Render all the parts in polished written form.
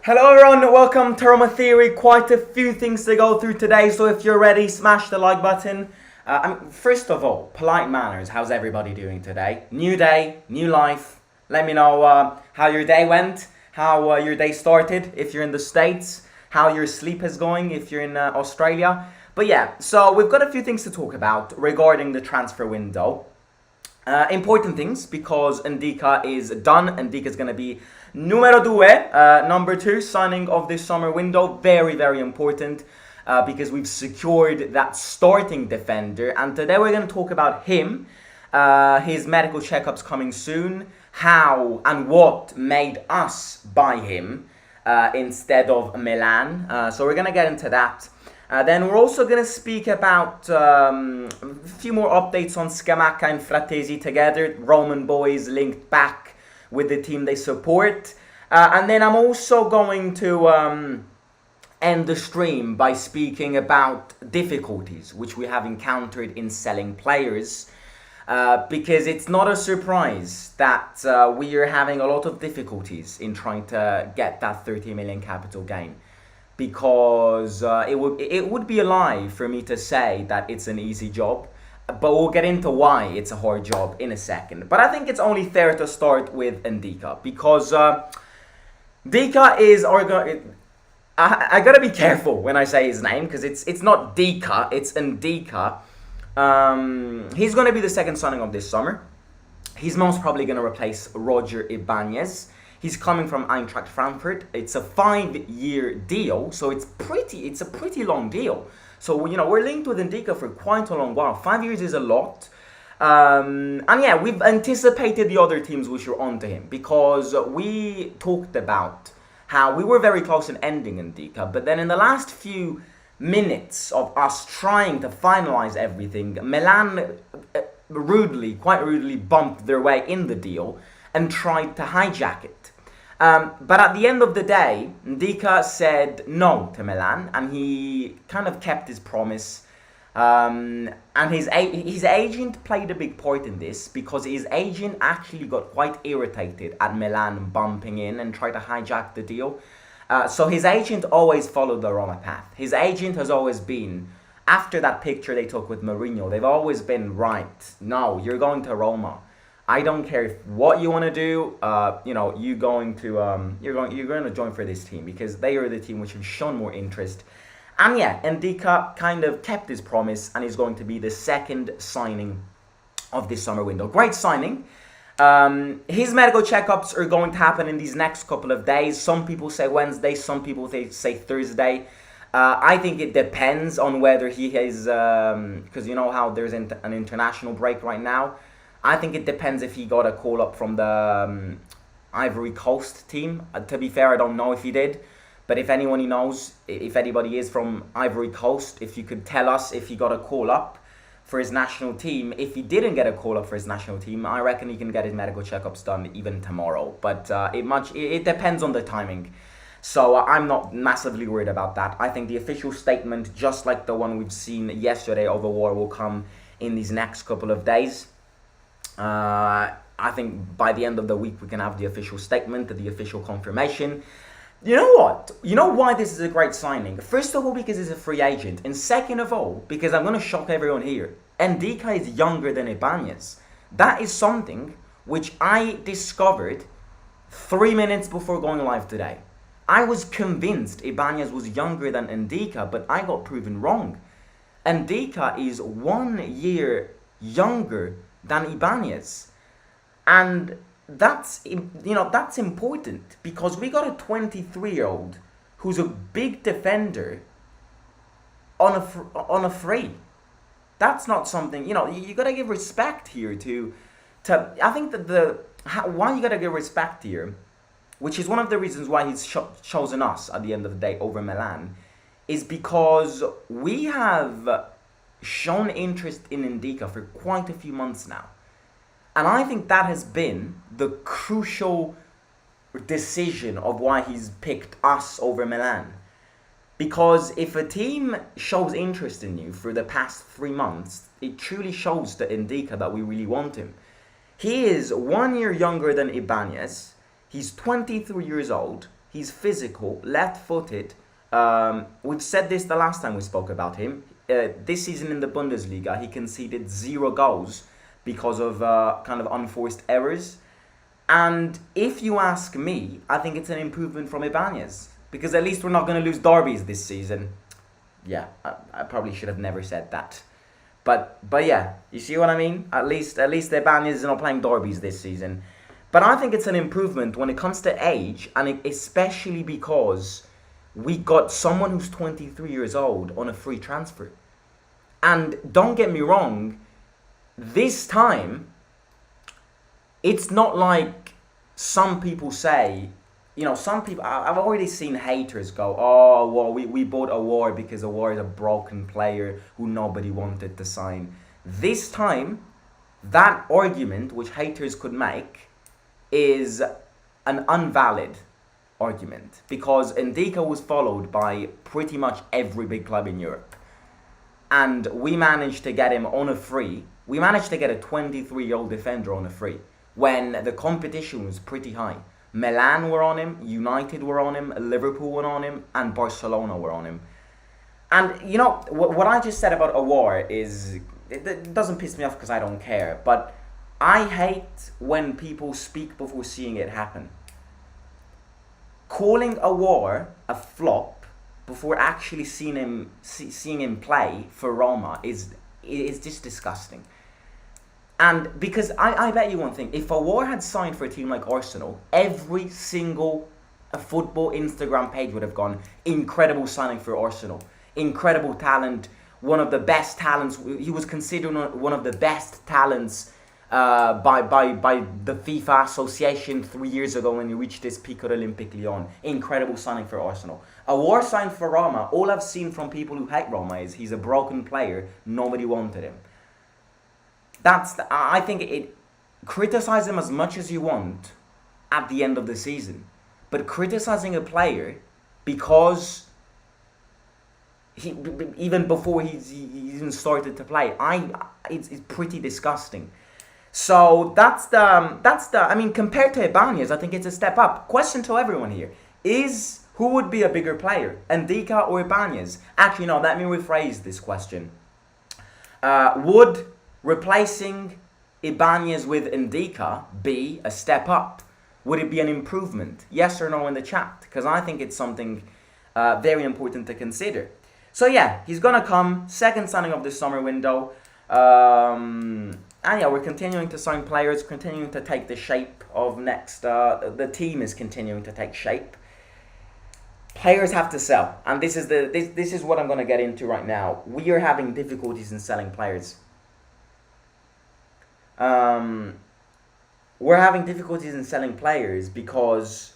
Hello everyone, welcome to Roma Theory. Quite a few things to go through today, so if you're ready, smash the like button. First of all, polite manners. How's everybody doing today? New day, new life. Let me know how your day went, how your day started if you're in the States, how your sleep is going if you're in Australia. But yeah, so we've got a few things to talk about regarding the transfer window. Important things, because Ndicka is done. Ndicka is going to be number two signing of this summer window. Very, very important because we've secured that starting defender. And today we're going to talk about him, his medical checkups coming soon, how and what made us buy him instead of Milan. So we're going to get into that. Then we're also going to speak about a few more updates on Scamacca and Frattesi together. Roman boys linked back with the team they support. And then I'm also going to end the stream by speaking about difficulties which we have encountered in selling players. Because it's not a surprise that we are having a lot of difficulties in trying to get that 30 million capital gain. Because it would be a lie for me to say that it's an easy job, but we'll get into why it's a hard job in a second. But I think it's only fair to start with Ndicka, because Ndicka is I gotta be careful when I say his name, because it's not DICKA, it's Ndicka. He's gonna be the second signing of this summer. He's most probably gonna replace Roger Ibanez. He's coming from Eintracht Frankfurt. It's a 5-year deal, so it's a pretty long deal. So we're linked with Ndicka for quite a long while. 5 years is a lot, and yeah, we've anticipated the other teams which are onto him, because we talked about how we were very close in ending Ndicka, but then in the last few minutes of us trying to finalize everything, Milan quite rudely bumped their way in the deal and tried to hijack it. But at the end of the day, Ndicka said no to Milan, and he kind of kept his promise. And his agent played a big part in this, because his agent actually got quite irritated at Milan bumping in and tried to hijack the deal. So his agent always followed the Roma path. His agent has always been, after that picture they took with Mourinho, they've always been, right, no, you're going to Roma. I don't care what you want to do. You're going to join for this team, because they are the team which have shown more interest. And yeah, Ndicka kind of kept his promise, and is going to be the second signing of this summer window. Great signing. His medical checkups are going to happen in these next couple of days. Some people say Wednesday, some people say Thursday. I think it depends on whether he is, because you know how there's an international break right now. I think it depends if he got a call up from the Ivory Coast team. To be fair, I don't know if he did. But if anyone knows, if anybody is from Ivory Coast, if you could tell us if he got a call up for his national team. If he didn't get a call up for his national team, I reckon he can get his medical checkups done even tomorrow. But it depends on the timing. So I'm not massively worried about that. I think the official statement, just like the one we've seen yesterday over war, will come in these next couple of days. I think by the end of the week we can have the official statement, the official confirmation. You know what? You know why this is a great signing? First of all, because he's a free agent. And second of all, because I'm going to shock everyone here. Ndicka is younger than Ibanez. That is something which I discovered 3 minutes before going live today. I was convinced Ibanez was younger than Ndicka, but I got proven wrong. Ndicka is 1 year younger than Ibanez, and that's important, because we got a 23-year-old who's a big defender on a free. That's not something, you gotta give respect here to I think that why you gotta give respect here, which is one of the reasons why he's chosen us at the end of the day over Milan, is because we have shown interest in Ndicka for quite a few months now. And I think that has been the crucial decision of why he's picked us over Milan. Because if a team shows interest in you for the past 3 months, it truly shows to Ndicka that we really want him. He is 1 year younger than Ibanez. He's 23 years old. He's physical, left-footed. We've said this the last time we spoke about him. This season in the Bundesliga, he conceded 0 goals because of kind of unforced errors. And if you ask me, I think it's an improvement from Ibanez. Because at least we're not going to lose derbies this season. Yeah, I probably should have never said that. But yeah, you see what I mean? At least Ibanez is not playing derbies this season. But I think it's an improvement when it comes to age, and especially because we got someone who's 23 years old on a free transfer. And don't get me wrong, this time, it's not like some people say, some people, I've already seen haters go, oh, well, we bought Awar because Awar is a broken player who nobody wanted to sign. This time, that argument, which haters could make, is an invalid argument. Because Ndicka was followed by pretty much every big club in Europe. And we managed to get him on a free. We managed to get a 23-year-old defender on a free when the competition was pretty high. Milan were on him, United were on him, Liverpool were on him, and Barcelona were on him. And what I just said about Awar is, it doesn't piss me off because I don't care, but I hate when people speak before seeing it happen. Calling Awar a flop before actually seeing him play for Roma is just disgusting. And because I bet you one thing, if Awar had signed for a team like Arsenal, every single football Instagram page would have gone, incredible signing for Arsenal, incredible talent, one of the best talents. He was considered one of the best talents by the FIFA Association 3 years ago when he reached this peak at Olympique Lyon. Incredible signing for Arsenal. Awar signed for Roma. All I've seen from people who hate Roma is he's a broken player. Nobody wanted him. I think criticize him as much as you want at the end of the season, but criticizing a player because even before he even started to play, it's pretty disgusting. So that's the. I mean, compared to Ibanez, I think it's a step up. Question to everyone here is: who would be a bigger player, Ndicka or Ibanez? Actually, no. Let me rephrase this question. Would replacing Ibanez with Ndicka be a step up? Would it be an improvement? Yes or no in the chat, because I think it's something very important to consider. So yeah, he's gonna come, second signing of the summer window. And yeah, we're continuing to sign players, continuing to take the shape of next. The team is continuing to take shape. Players have to sell, and this is what I'm gonna get into right now. We are having difficulties in selling players. We're having difficulties in selling players because,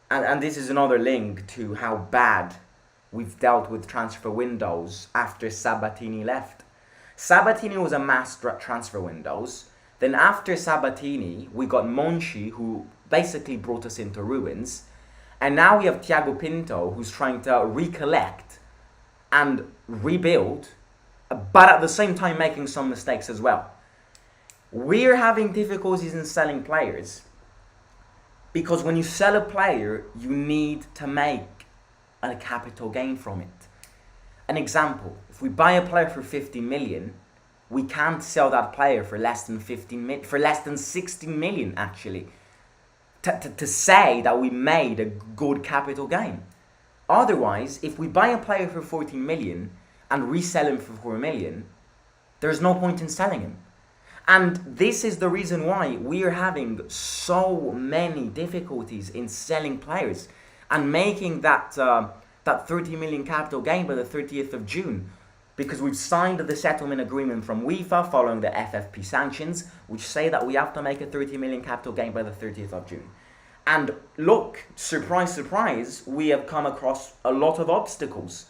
and this is another link to how bad we've dealt with transfer windows after Sabatini left. Sabatini was a master at transfer windows. Then after Sabatini, we got Monchi, who basically brought us into ruins. And now we have Thiago Pinto, who's trying to recollect and rebuild, but at the same time making some mistakes as well. We're having difficulties in selling players because when you sell a player, you need to make a capital gain from it. An example, if we buy a player for 50 million, we can't sell that player for less than 16 million actually. To say that we made a good capital gain. Otherwise, if we buy a player for 14 million and resell him for 4 million, there's no point in selling him. And this is the reason why we are having so many difficulties in selling players and making that 30 million capital gain by the 30th of June. Because we've signed the settlement agreement from UEFA following the FFP sanctions, which say that we have to make a 30 million capital gain by the 30th of June. And look, surprise, surprise, we have come across a lot of obstacles.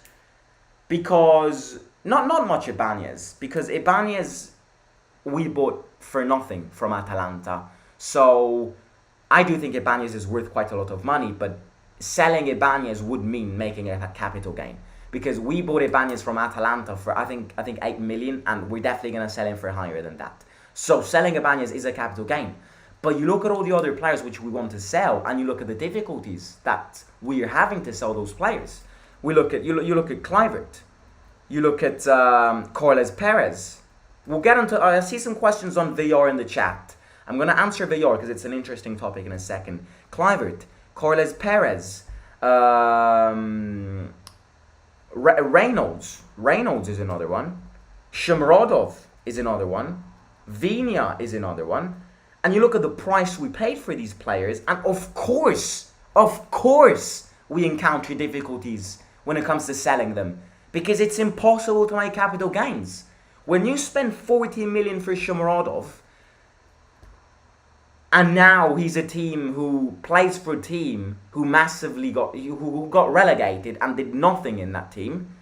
Because, not much Ibanez, because Ibanez we bought for nothing from Atalanta. So I do think Ibanez is worth quite a lot of money, but selling Ibanez would mean making a capital gain. Because we bought Ibanez from Atalanta for I think 8 million, and we're definitely going to sell him for higher than that. So selling Ibanez is a capital gain. But you look at all the other players which we want to sell, and you look at the difficulties that we are having to sell those players. You look at Kluivert, you look at Carles Perez. We'll get into. I see some questions on VR in the chat. I'm going to answer VR because it's an interesting topic in a second. Kluivert, Carles Perez, Reynolds is another one. Shomurodov is another one. Viña is another one. And you look at the price we paid for these players, and of course, we encounter difficulties when it comes to selling them, because it's impossible to make capital gains. When you spend 14 million for Shomurodov, and now he's a team who plays for a team who who got relegated and did nothing in that team,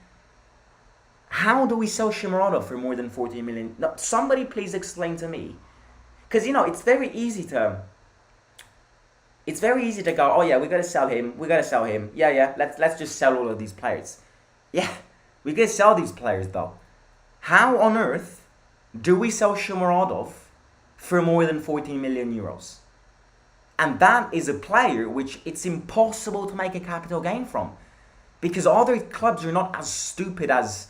how do we sell Shomurodov for more than 14 million? No, somebody please explain to me. Because, it's very easy to go, oh yeah, we got to sell him. Yeah, let's just sell all of these players. Yeah, we got to sell these players though. How on earth do we sell Shomurodov for more than 14 million euros? And that is a player which it's impossible to make a capital gain from, because other clubs are not as stupid as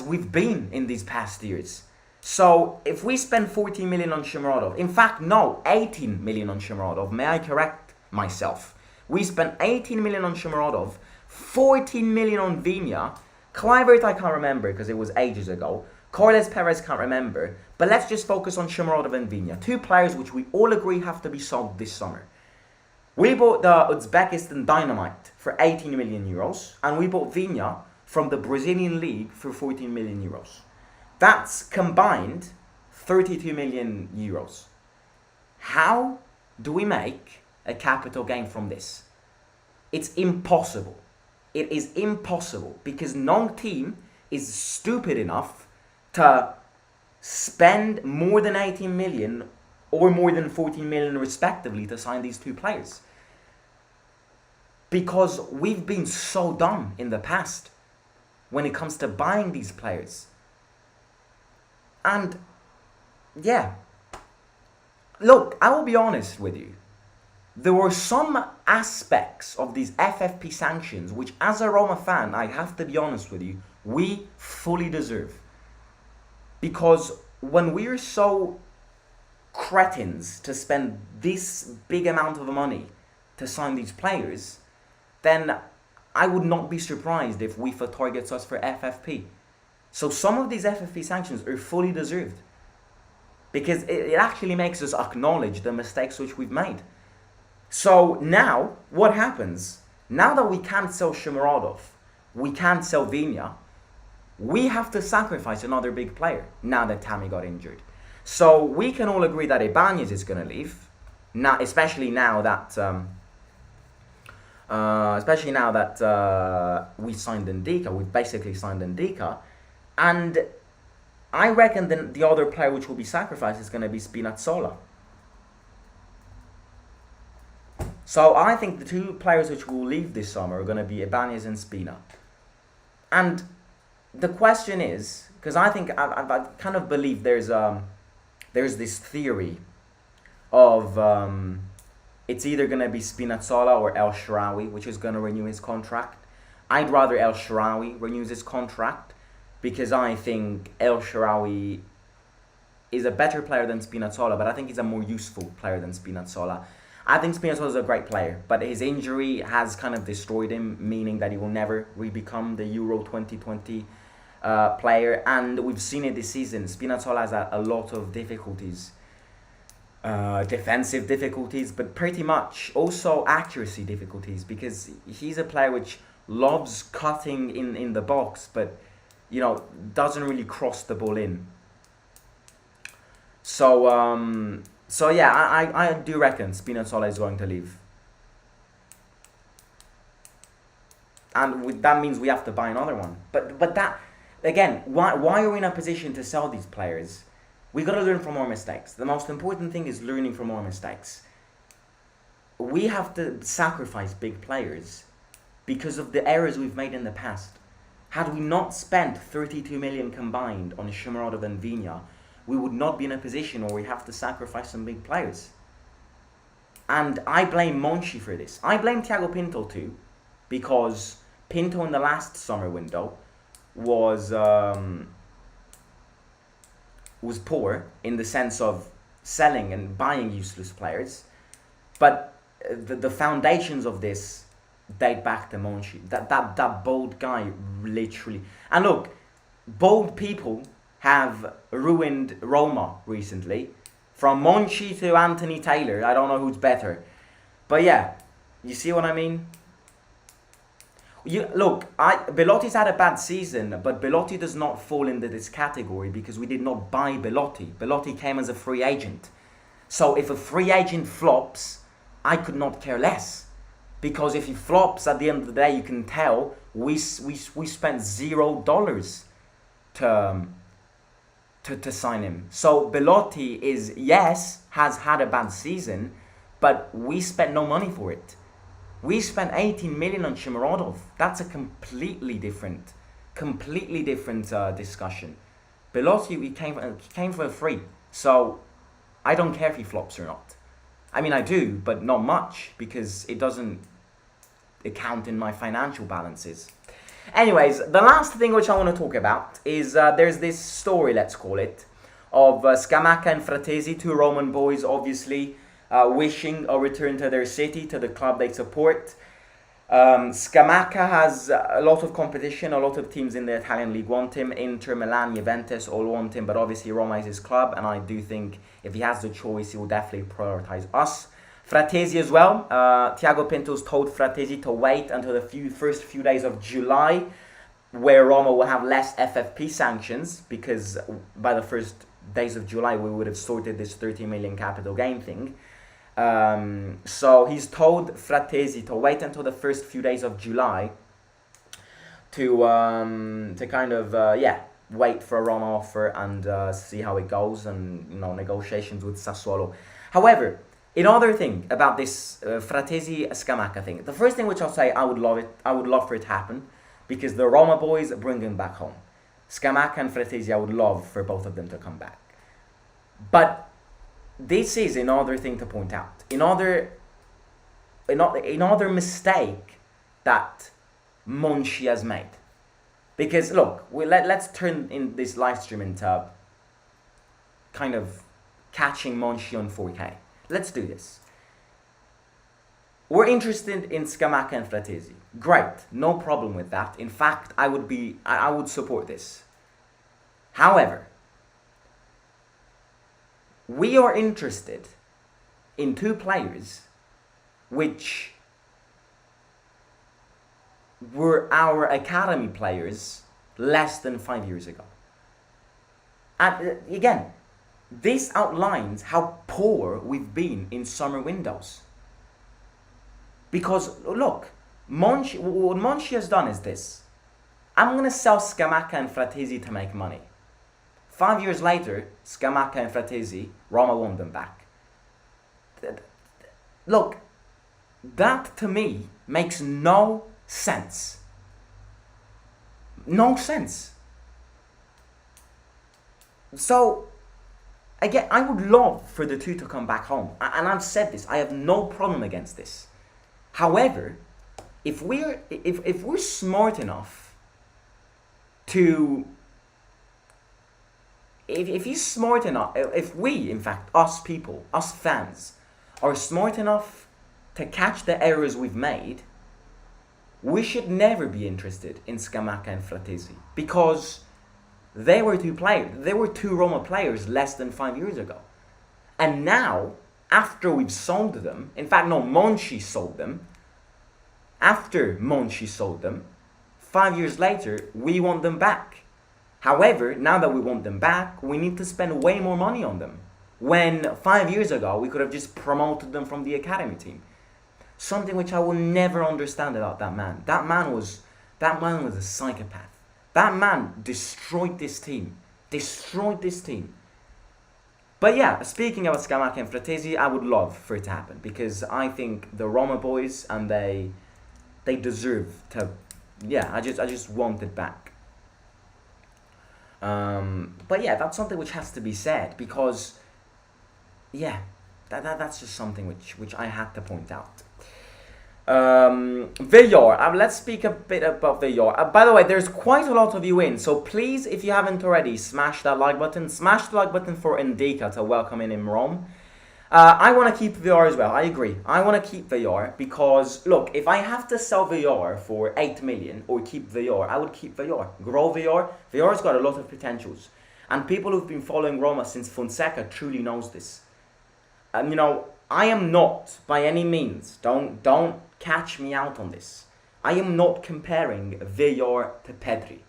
we've been in these past years. So if we spend 14 million on Shomurodov, in fact, no, 18 million on Shomurodov, may I correct myself? We spent 18 million on Shomurodov, 14 million on Viña, Kluivert I can't remember because it was ages ago, Carles Perez can't remember, but let's just focus on Shomurodov and Viña, two players which we all agree have to be sold this summer. We bought the Uzbekistan Dynamite for 18 million euros, and we bought Viña from the Brazilian League for 14 million euros. That's combined 32 million euros. How do we make a capital gain from this? It's impossible. It is impossible because no team is stupid enough to spend more than 18 million or more than 14 million respectively to sign these two players. Because we've been so dumb in the past when it comes to buying these players. And yeah, look, I will be honest with you. There were some aspects of these FFP sanctions which, as a Roma fan, I have to be honest with you, we fully deserve. Because when we're so cretins to spend this big amount of money to sign these players, then I would not be surprised if UEFA targets us for FFP. So some of these FFP sanctions are fully deserved, because it actually makes us acknowledge the mistakes which we've made. So now, what happens? Now that we can't sell Shomurodov, we can't sell Viña, we have to sacrifice another big player now that Tammy got injured. So we can all agree that Ibanez is going to leave, now, especially now that we signed Ndicka. We've basically signed Ndicka. And I reckon the other player which will be sacrificed is going to be Spinazzola. So I think the two players which will leave this summer are going to be Ibanez and Spina. And the question is, because I think I kind of believe there's this theory of it's either going to be Spinazzola or El Shaarawy which is going to renew his contract. I'd rather El Shaarawy renews his contract, because I think El Shaarawy is a better player than Spinazzola, but I think he's a more useful player than Spinazzola. I think Spinazzola is a great player, but his injury has kind of destroyed him, meaning that he will never re-become the Euro 2020 player. And we've seen it this season. Spinazzola has a lot of difficulties, defensive difficulties, but pretty much also accuracy difficulties, because he's a player which loves cutting in the box, but doesn't really cross the ball in. So yeah, I do reckon Spinazzola is going to leave. And that means we have to buy another one. But that, again, why are we in a position to sell these players? We got to learn from our mistakes. The most important thing is learning from our mistakes. We have to sacrifice big players because of the errors we've made in the past. Had we not spent 32 million combined on Shomurodov and Viña, we would not be in a position where we have to sacrifice some big players. And I blame Monchi for this. I blame Thiago Pinto too, because Pinto in the last summer window was poor in the sense of selling and buying useless players. But the foundations of this date back to Monchi. That bold guy, literally. And look, bold people have ruined Roma recently. From Monchi to Anthony Taylor, I don't know who's better. But yeah, you see what I mean? Belotti's had a bad season, but Belotti does not fall into this category because we did not buy Belotti. Belotti came as a free agent. So if a free agent flops, I could not care less. Because if he flops, at the end of the day, you can tell we spent $0 to sign him. So Belotti has had a bad season, but we spent no money for it. We spent 18 million on Shomurodov. That's a completely different discussion. Belotti, he came for free. So I don't care if he flops or not. I mean, I do, but not much, because it doesn't account in my financial balances. Anyways, the last thing which I want to talk about is there's this story, let's call it, of Scamacca and Frattesi, two Roman boys, obviously, wishing a return to their city, to the club they support. Scamacca has a lot of competition, a lot of teams in the Italian league want him. Inter, Milan, Juventus all want him, but obviously Roma is his club, and I do think if he has the choice, he will definitely prioritize us. Frattesi as well. Thiago Pinto's told Frattesi to wait until the first few days of July, where Roma will have less FFP sanctions, because by the first days of July we would have sorted this 30 million capital gain thing. So he's told Frattesi to wait until the first few days of July to kind of wait for a Roma offer and see how it goes, and negotiations with Sassuolo. However, another thing about this Frattesi Scamacca thing, the first thing which I'll say, I would love for it to happen, because the Roma boys bring him back home. Scamacca and Frattesi, I would love for both of them to come back. But this is another thing to point out. Another mistake that Monchi has made. Because look, let's turn in this live stream into kind of catching Monchi on 4K. Let's do this. We're interested in Scamacca and Frattesi. Great, no problem with that. In fact, I would support this. However, we are interested in two players which were our academy players less than 5 years ago. And again, this outlines how poor we've been in summer windows. Because look, what Monchi has done is this. I'm going to sell Scamacca and Frattesi to make money. 5 years later, Scamacca and Frattesi, Roma want them back. Look, that to me makes no sense. No sense. So, again, I would love for the two to come back home. And I've said this, I have no problem against this. However, if we're smart enough to... If he's smart enough, if we, in fact, us people, us fans, are smart enough to catch the errors we've made, we should never be interested in Scamacca and Frattesi, because they were two Roma players less than 5 years ago. And now, after we've sold them, in fact, no, Monchi sold them, after Monchi sold them, 5 years later, we want them back. However, now that we want them back, we need to spend way more money on them. When 5 years ago, we could have just promoted them from the academy team. Something which I will never understand about that man. That man was a psychopath. That man destroyed this team. But yeah, speaking about Scamacca and Frattesi, I would love for it to happen, because I think the Roma boys, and they deserve to. Yeah, I just want it back. But yeah, that's something which has to be said, because yeah, that's just something which I had to point out. Villar, let's speak a bit about Villar. By the way, there's quite a lot of you in, so please, if you haven't already, smash that like button. Smash the like button for Ndicka to welcome in Rome. I want to keep Villar as well. I agree. I want to keep Villar because, look, if I have to sell Villar for 8 million or keep Villar, I would keep Villar. Grow Villar. Villar's got a lot of potentials. And people who've been following Roma since Fonseca truly knows this. You know, I am not, by any means, don't catch me out on this. I am not comparing Villar to Pedri.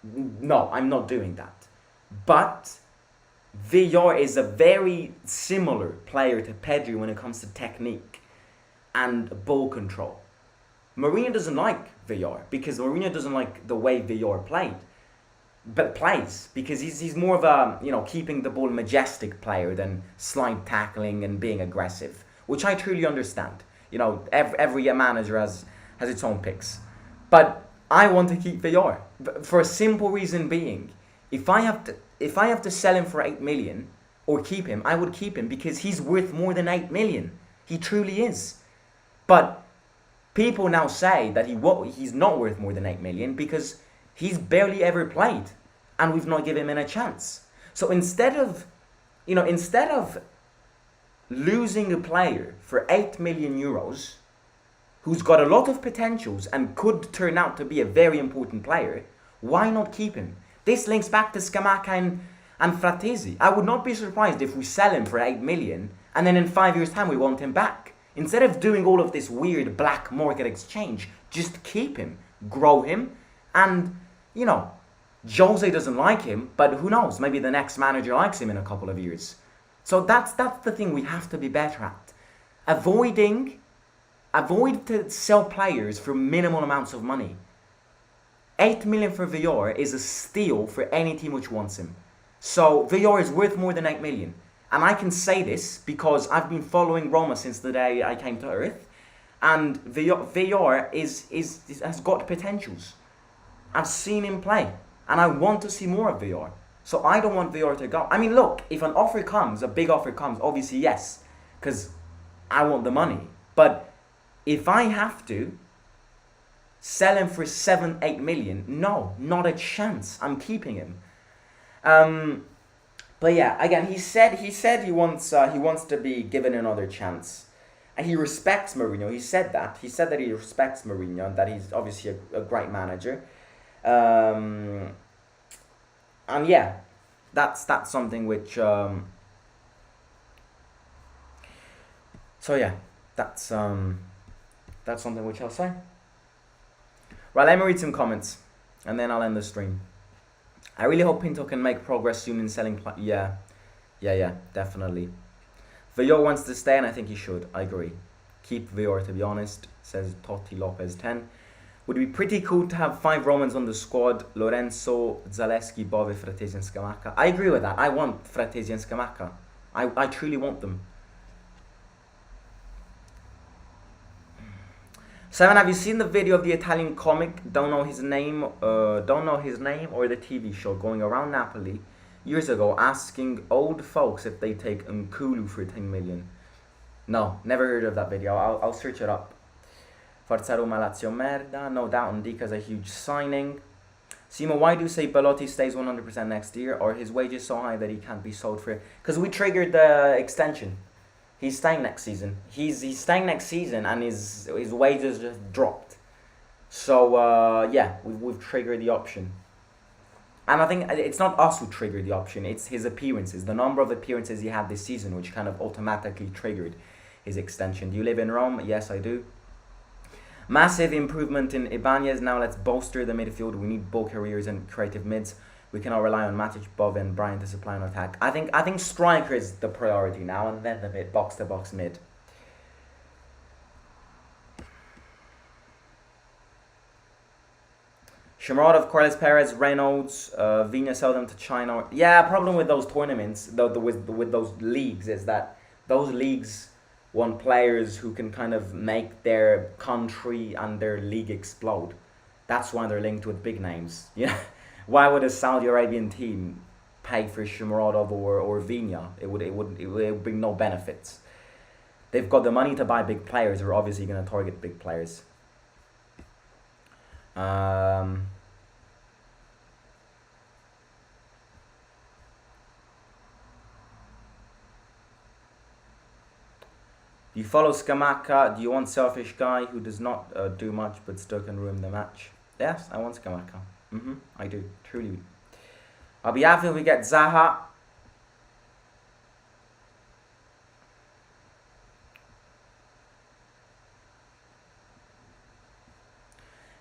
No, I'm not doing that. But Villar is a very similar player to Pedri when it comes to technique and ball control. Mourinho doesn't like Villar because Mourinho doesn't like the way Villar plays because he's more of a, you know, keeping the ball majestic player than slide tackling and being aggressive, which I truly understand. You know, every manager has its own picks. But I want to keep Villar for a simple reason being, if I have to sell him for 8 million or keep him, I would keep him because he's worth more than 8 million. He truly is. But people now say that he's not worth more than 8 million because he's barely ever played and we've not given him a chance. So instead of losing a player for 8 million euros who's got a lot of potentials and could turn out to be a very important player, why not keep him? This links back to Scamacca and Frattesi. I would not be surprised if we sell him for 8 million and then in 5 years' time we want him back. Instead of doing all of this weird black market exchange, just keep him, grow him, and, you know, Jose doesn't like him, but who knows, maybe the next manager likes him in a couple of years. So that's the thing we have to be better at. Avoid to sell players for minimal amounts of money. 8 million for Villar is a steal for any team which wants him. So Villar is worth more than 8 million. And I can say this because I've been following Roma since the day I came to Earth. And Villar has got potentials. I've seen him play. And I want to see more of Villar. So I don't want Villar to go. I mean, look, if an offer comes, a big offer comes, obviously yes. Because I want the money. But if I have to sell him for 7-8 million, no, not a chance. I'm keeping him. But yeah, again, he said he wants to be given another chance, and he respects Mourinho. He said that he respects Mourinho and that he's obviously a great manager. And yeah, that's something which. So yeah, that's something which I'll say. Right, let me read some comments, and then I'll end the stream. I really hope Pinto can make progress soon in selling. Yeah, definitely. Villar wants to stay, and I think he should. I agree. Keep Villar, to be honest, says Totti Lopez 10. Would be pretty cool to have 5 Romans on the squad: Lorenzo, Zalewski, Bove, Frattesi, and Scamacca. I agree with that. I want Frattesi and Scamacca. I truly want them. 7, have you seen the video of the Italian comic, don't know his name or the TV show going around Napoli years ago asking old folks if they take Nkulu for 10 million? No, never heard of that video. I'll search it up. Forza Roma, Lazio merda. No doubt Ndicka's a huge signing. Simo, why do you say Belotti stays 100% next year? Or his wages so high that he can't be sold for it? Because we triggered the extension. He's staying next season. He's staying next season, and his wages just dropped. So yeah, we've triggered the option. And I think it's not us who triggered the option. It's his appearances, the number of appearances he had this season, which kind of automatically triggered his extension. Do you live in Rome? Yes, I do. Massive improvement in Ibanez. Now let's bolster the midfield. We need ball carriers and creative mids. We cannot rely on Matic, Bove, and Brian to supply an attack. I think striker is the priority now, and then the mid, box-to-box mid. Shamarov, Corliss Perez, Reynolds, Vina sell them to China. Yeah, problem with those tournaments, with those leagues, is that those leagues want players who can kind of make their country and their league explode. That's why they're linked with big names. Yeah. Why would a Saudi Arabian team pay for Shomurodov or Vina? It would bring no benefits. they've got the money to buy big players. They're obviously going to target big players. Do you follow Scamacca? Do you want selfish guy who does not do much but still can ruin the match? Yes, I want Scamacca. I do, truly. I'll be happy if we get Zaha.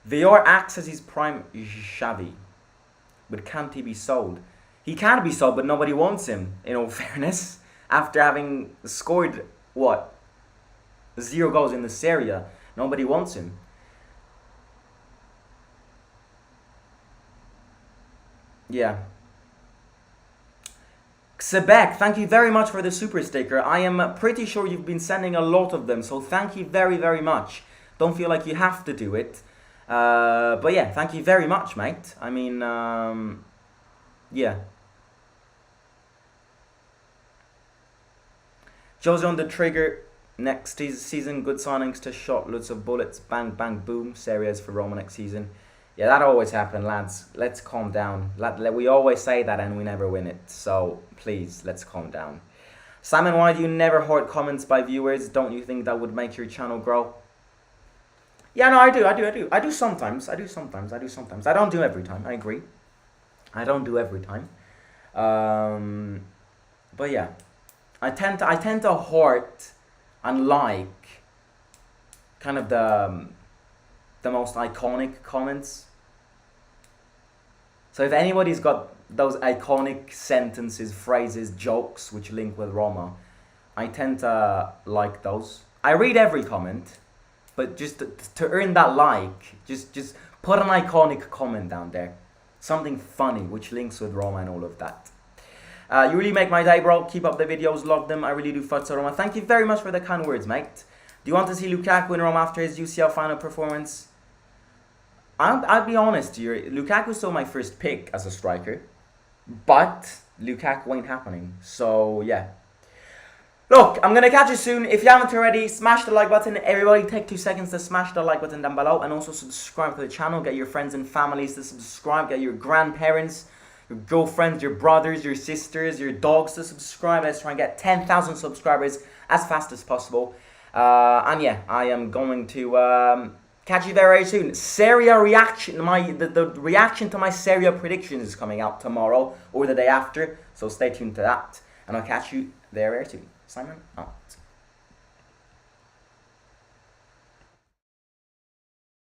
VR acts as his prime Xavi. But can't he be sold? He can be sold, but nobody wants him, in all fairness. After having scored, what? 0 goals in the Serie A. Nobody wants him. Yeah. Xebek, thank you very much for the super sticker. I am pretty sure you've been sending a lot of them, so thank you very, very much. Don't feel like you have to do it. But yeah, thank you very much, mate. I mean, yeah. Jose on the trigger. Next season, good signings to shot, loads of bullets, bang, bang, boom. Series for Roma next season. Yeah, that always happens, lads. Let's calm down. We always say that and we never win it. So, please, let's calm down. Simon, why do you never hoard comments by viewers? Don't you think that would make your channel grow? Yeah, no, I do sometimes. I don't do every time, I agree. I don't do every time. But yeah. I tend to hoard and like kind of the most iconic comments. So if anybody's got those iconic sentences, phrases, jokes which link with Roma, I tend to like those. I read every comment, but just to earn that like, just put an iconic comment down there. Something funny which links with Roma and all of that. You really make my day, bro. Keep up the videos, love them. I really do. Forza Roma. Thank you very much for the kind words, mate. Do you want to see Lukaku in Rome after his UCL final performance? I'll be honest here. Lukaku's still my first pick as a striker, but Lukaku ain't happening. So yeah. Look, I'm gonna catch you soon. If you haven't already, smash the like button. Everybody, take 2 seconds to smash the like button down below, and also subscribe to the channel. Get your friends and families to subscribe. Get your grandparents, your girlfriends, your brothers, your sisters, your dogs to subscribe. Let's try and get 10,000 subscribers as fast as possible. And yeah, I am going to catch you very, very soon. Serie A reaction, the reaction to my Serie A predictions is coming out tomorrow or the day after. So stay tuned to that, and I'll catch you very, very soon. Simon out.